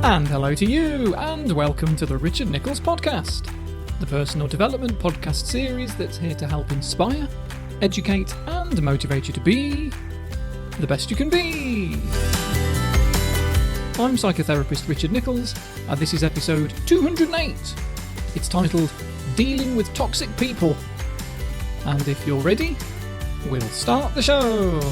And hello to you, and welcome to the Richard Nicholls podcast, the personal development podcast series that's here to help inspire, educate, and motivate you to be the best you can be. I'm psychotherapist Richard Nicholls, and this is episode 208. It's titled Dealing with Toxic People. And if you're ready, we'll start the show.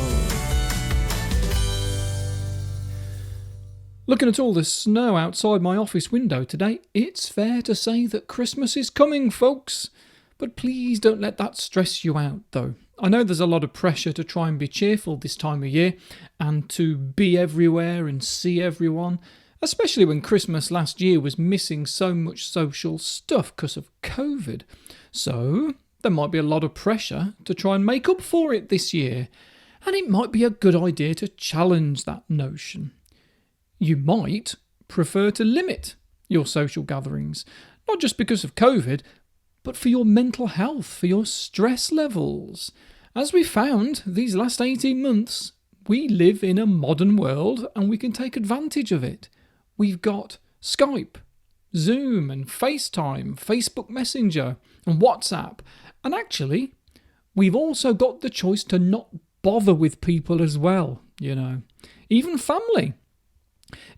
Looking at all the snow outside my office window today, it's fair to say that Christmas is coming, folks. But please don't let that stress you out, though. I know there's a lot of pressure to try and be cheerful this time of year and to be everywhere and see everyone, especially when Christmas last year was missing so much social stuff because of COVID. So there might be a lot of pressure to try and make up for it this year, and it might be a good idea to challenge that notion. You might prefer to limit your social gatherings, not just because of COVID, but for your mental health, for your stress levels. As we found these last 18 months, we live in a modern world and we can take advantage of it. We've got Skype, Zoom and FaceTime, Facebook Messenger and WhatsApp. And actually, we've also got the choice to not bother with people as well, even family.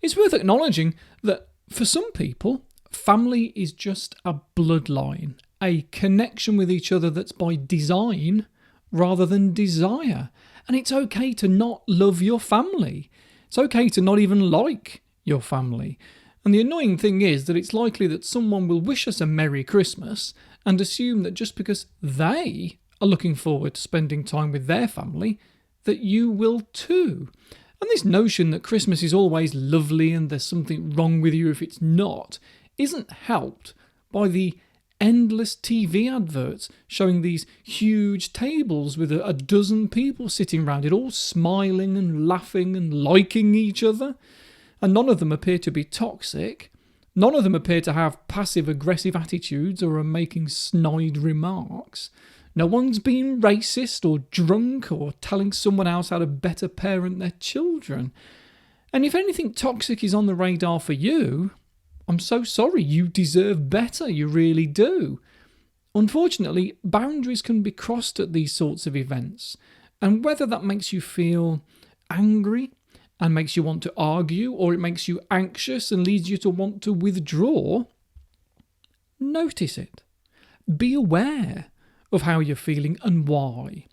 It's worth acknowledging that for some people, family is just a bloodline, a connection with each other that's by design rather than desire. And it's okay to not love your family. It's okay to not even like your family. And the annoying thing is that it's likely that someone will wish us a Merry Christmas and assume that just because they are looking forward to spending time with their family, that you will too. And this notion that Christmas is always lovely and there's something wrong with you if it's not, isn't helped by the endless TV adverts showing these huge tables with a dozen people sitting around it, all smiling and laughing and liking each other. And none of them appear to be toxic. None of them appear to have passive-aggressive attitudes or are making snide remarks. No one's being racist or drunk or telling someone else how to better parent their children. And if anything toxic is on the radar for you, I'm so sorry, you deserve better, you really do. Unfortunately, boundaries can be crossed at these sorts of events, and whether that makes you feel angry and makes you want to argue, or it makes you anxious and leads you to want to withdraw, notice it. Be aware of how you're feeling and why.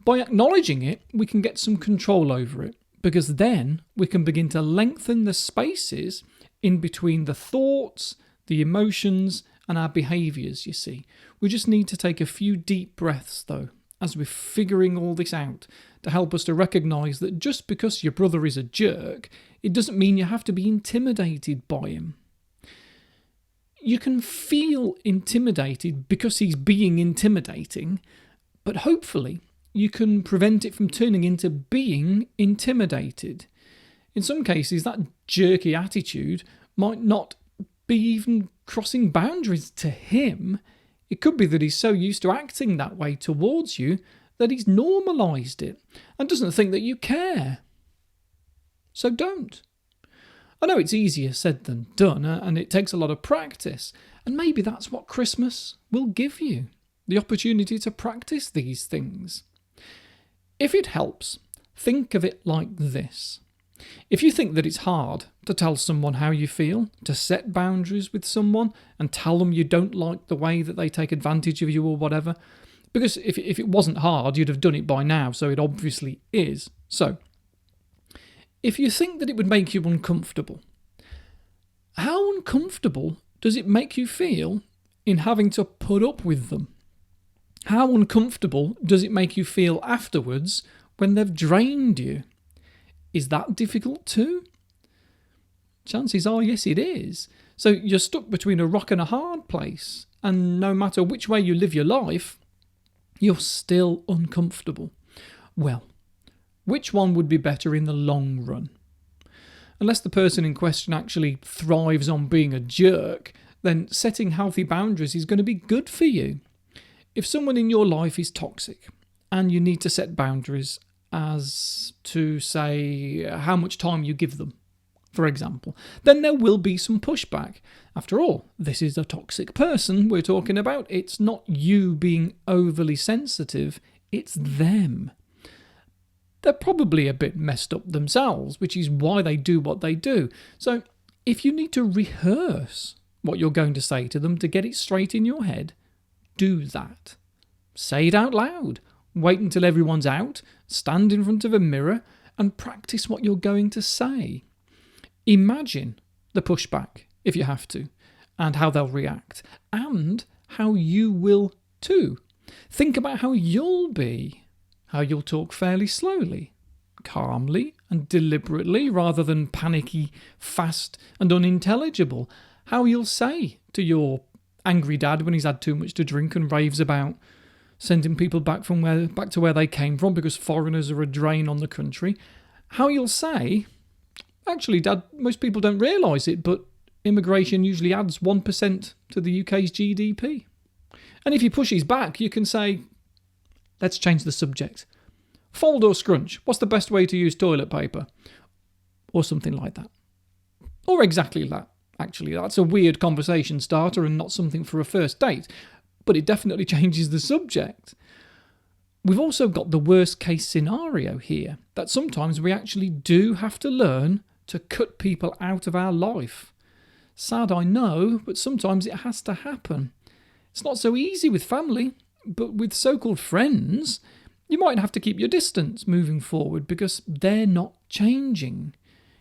By acknowledging it, we can get some control over it, because then we can begin to lengthen the spaces in between the thoughts, the emotions, and our behaviours, you see. We just need to take a few deep breaths, though, as we're figuring all this out, to help us to recognise that just because your brother is a jerk, it doesn't mean you have to be intimidated by him. You can feel intimidated because he's being intimidating, but hopefully you can prevent it from turning into being intimidated. In some cases, that jerky attitude might not be even crossing boundaries to him. It could be that he's so used to acting that way towards you that he's normalised it and doesn't think that you care. So don't. I know it's easier said than done, and it takes a lot of practice, and maybe that's what Christmas will give you, the opportunity to practice these things. If it helps, think of it like this. If you think that it's hard to tell someone how you feel, to set boundaries with someone and tell them you don't like the way that they take advantage of you or whatever, because if it wasn't hard, you'd have done it by now, so it obviously is. So, if you think that it would make you uncomfortable, how uncomfortable does it make you feel in having to put up with them? How uncomfortable does it make you feel afterwards when they've drained you? Is that difficult too? Chances are, yes, it is. So you're stuck between a rock and a hard place, and no matter which way you live your life, you're still uncomfortable. Well, which one would be better in the long run? Unless the person in question actually thrives on being a jerk, then setting healthy boundaries is going to be good for you. If someone in your life is toxic and you need to set boundaries as to, say, how much time you give them, for example, then there will be some pushback. After all, this is a toxic person we're talking about. It's not you being overly sensitive, it's them. They're probably a bit messed up themselves, which is why they do what they do. So if you need to rehearse what you're going to say to them to get it straight in your head, do that. Say it out loud. Wait until everyone's out, stand in front of a mirror, and practice what you're going to say. Imagine the pushback, if you have to, and how they'll react, and how you will too. Think about how you'll be, how you'll talk fairly slowly, calmly and deliberately, rather than panicky, fast and unintelligible. How you'll say to your angry dad when he's had too much to drink and raves about sending people back to where they came from because foreigners are a drain on the country. How you'll say, actually, Dad, most people don't realise it, but immigration usually adds 1% to the UK's GDP. And if he pushes back, you can say, let's change the subject. Fold or scrunch? What's the best way to use toilet paper? Or something like that. Or exactly that, actually. That's a weird conversation starter and not something for a first date, but it definitely changes the subject. We've also got the worst case scenario here, that sometimes we actually do have to learn to cut people out of our life. Sad, I know, but sometimes it has to happen. It's not so easy with family, but with so-called friends, you might have to keep your distance moving forward because they're not changing.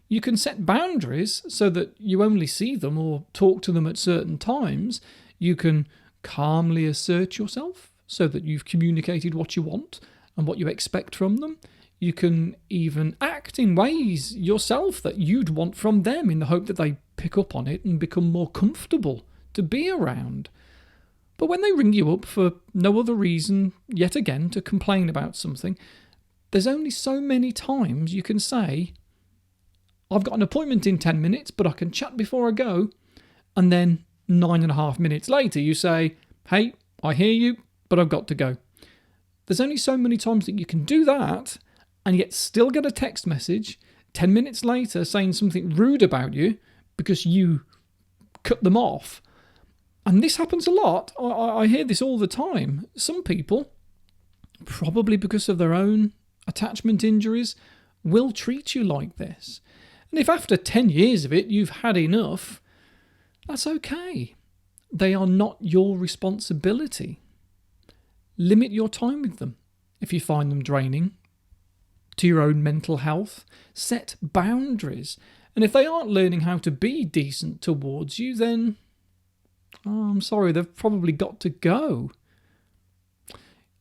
You can set boundaries so that you only see them or talk to them at certain times. You can calmly assert yourself so that you've communicated what you want and what you expect from them. You can even act in ways yourself that you'd want from them in the hope that they pick up on it and become more comfortable to be around. But when they ring you up for no other reason, yet again, to complain about something, there's only so many times you can say, I've got an appointment in 10 minutes, but I can chat before I go. And then 9.5 minutes later, you say, hey, I hear you, but I've got to go. There's only so many times that you can do that and yet still get a text message 10 minutes later saying something rude about you because you cut them off. And this happens a lot. I hear this all the time. Some people, probably because of their own attachment injuries, will treat you like this. And if after 10 years of it you've had enough, that's okay. They are not your responsibility. Limit your time with them if you find them draining to your own mental health. Set boundaries. And if they aren't learning how to be decent towards you, then, I'm sorry, they've probably got to go.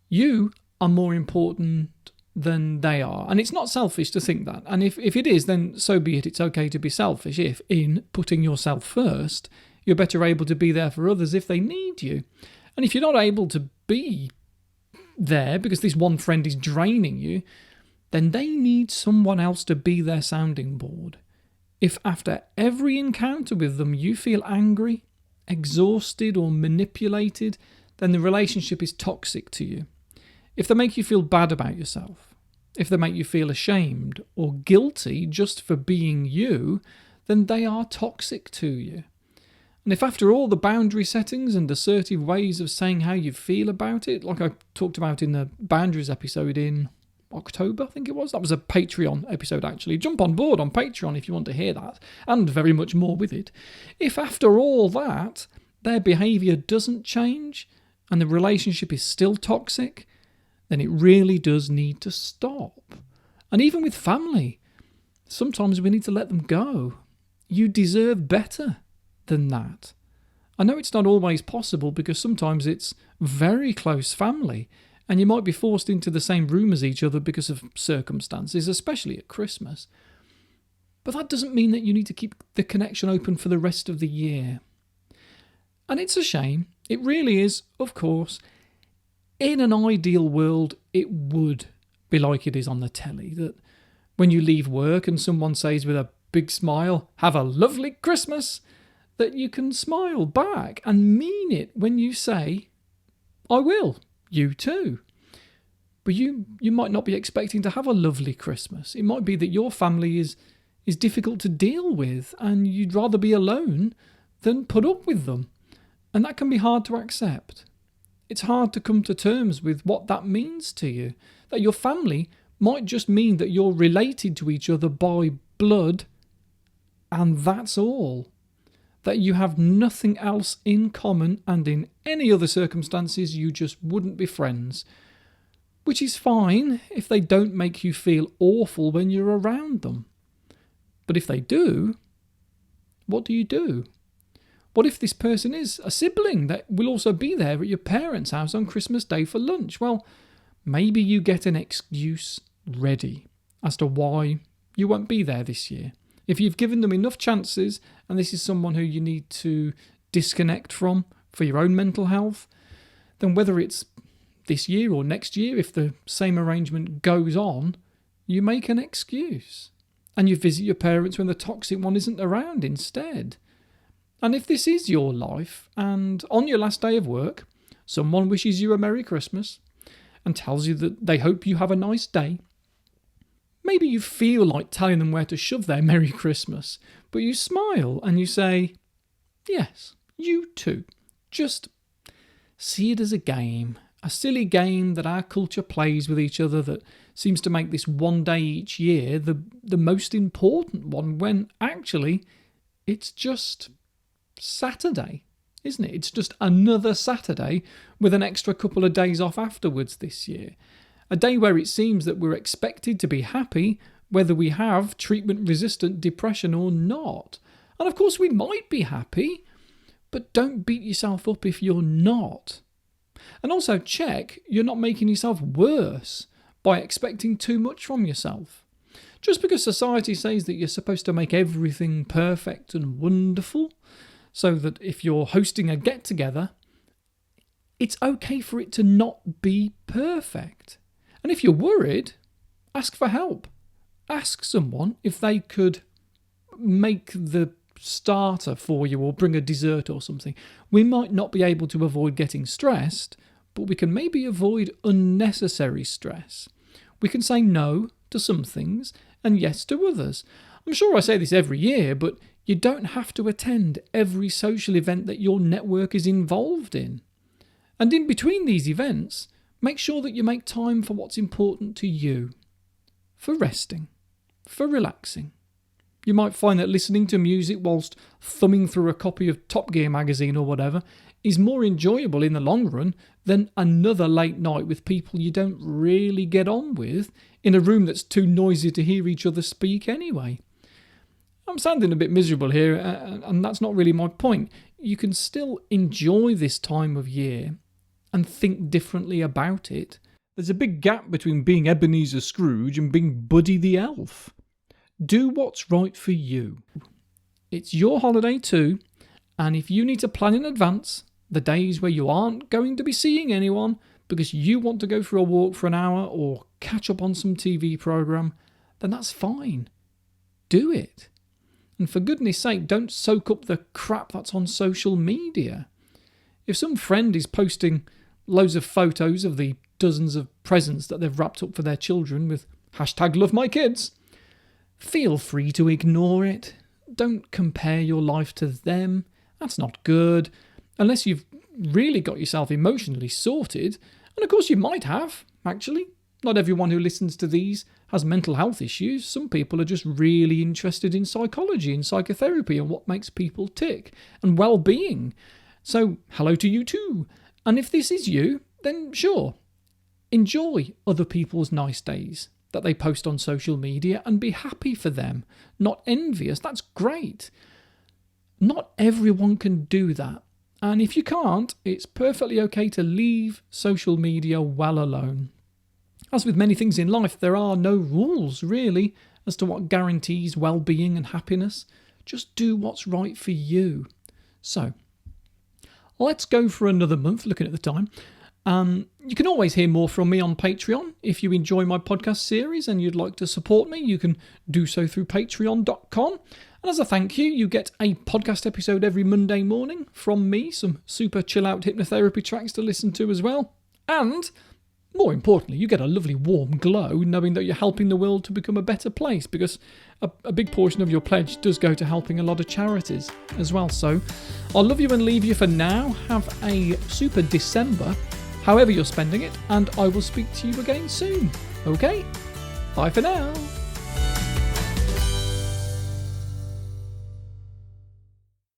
You are more important than they are. And it's not selfish to think that. And if it is, then so be it. It's okay to be selfish if, in putting yourself first, you're better able to be there for others if they need you. And if you're not able to be there because this one friend is draining you, then they need someone else to be their sounding board. If after every encounter with them you feel angry, exhausted or manipulated, then the relationship is toxic to you. If they make you feel bad about yourself, if they make you feel ashamed or guilty just for being you, then they are toxic to you. And if after all the boundary settings and assertive ways of saying how you feel about it, like I talked about in the boundaries episode in October, I think it was. That was a Patreon episode, actually. Jump on board on Patreon if you want to hear that, and very much more with it. If after all that, their behaviour doesn't change and the relationship is still toxic, then it really does need to stop. And even with family, sometimes we need to let them go. You deserve better than that. I know it's not always possible because sometimes it's very close family and you might be forced into the same room as each other because of circumstances, especially at Christmas. But that doesn't mean that you need to keep the connection open for the rest of the year. And it's a shame. It really is, of course. In an ideal world, it would be like it is on the telly, that when you leave work and someone says with a big smile, "Have a lovely Christmas," that you can smile back and mean it when you say, "I will, you too." But you might not be expecting to have a lovely Christmas. It might be that your family is is difficult to deal with, and you'd rather be alone than put up with them. And that can be hard to accept. It's hard to come to terms with what that means to you. That your family might just mean that you're related to each other by blood, and that's all. That you have nothing else in common, and in any other circumstances you just wouldn't be friends. Which is fine if they don't make you feel awful when you're around them. But if they do, what do you do? What if this person is a sibling that will also be there at your parents' house on Christmas Day for lunch? Well, maybe you get an excuse ready as to why you won't be there this year. If you've given them enough chances, and this is someone who you need to disconnect from for your own mental health, then whether it's this year or next year, if the same arrangement goes on, you make an excuse. And you visit your parents when the toxic one isn't around instead. And if this is your life, and on your last day of work, someone wishes you a Merry Christmas and tells you that they hope you have a nice day, maybe you feel like telling them where to shove their Merry Christmas, but you smile and you say, yes, you too. Just see it as a game. A silly game that our culture plays with each other that seems to make this one day each year the most important one, when actually it's just Saturday, isn't it? It's just another Saturday with an extra couple of days off afterwards this year. A day where it seems that we're expected to be happy whether we have treatment-resistant depression or not. And of course we might be happy, but don't beat yourself up if you're not. And also check you're not making yourself worse by expecting too much from yourself. Just because society says that you're supposed to make everything perfect and wonderful, so that if you're hosting a get-together, it's okay for it to not be perfect. And if you're worried, ask for help. Ask someone if they could make the starter for you or bring a dessert or something. We might not be able to avoid getting stressed, but we can maybe avoid unnecessary stress. We can say no to some things and yes to others. I'm sure I say this every year, but you don't have to attend every social event that your network is involved in. And in between these events, make sure that you make time for what's important to you. For resting, for relaxing. You might find that listening to music whilst thumbing through a copy of Top Gear magazine or whatever is more enjoyable in the long run than another late night with people you don't really get on with in a room that's too noisy to hear each other speak anyway. I'm sounding a bit miserable here, and that's not really my point. You can still enjoy this time of year and think differently about it. There's a big gap between being Ebenezer Scrooge and being Buddy the Elf. Do what's right for you. It's your holiday too, and if you need to plan in advance the days where you aren't going to be seeing anyone because you want to go for a walk for an hour or catch up on some TV programme, then that's fine. Do it. And for goodness sake, don't soak up the crap that's on social media. If some friend is posting loads of photos of the dozens of presents that they've wrapped up for their children with #LoveMyKids, feel free to ignore it. Don't compare your life to them. That's not good. Unless you've really got yourself emotionally sorted. And of course you might have, actually. Not everyone who listens to these has mental health issues. Some people are just really interested in psychology and psychotherapy and what makes people tick and well-being. So hello to you too. And if this is you, then sure, enjoy other people's nice days that they post on social media and be happy for them, not envious. That's great. Not everyone can do that. And if you can't, it's perfectly okay to leave social media well alone. As with many things in life, there are no rules, really, as to what guarantees well-being and happiness. Just do what's right for you. So, let's go for another month, looking at the time. You can always hear more from me on Patreon. If you enjoy my podcast series and you'd like to support me, you can do so through patreon.com. And as a thank you, you get a podcast episode every Monday morning from me, some super chill-out hypnotherapy tracks to listen to as well. And more importantly, you get a lovely warm glow knowing that you're helping the world to become a better place, because a big portion of your pledge does go to helping a lot of charities as well. So I'll love you and leave you for now. Have a super December, however you're spending it, and I will speak to you again soon. Okay? Bye for now.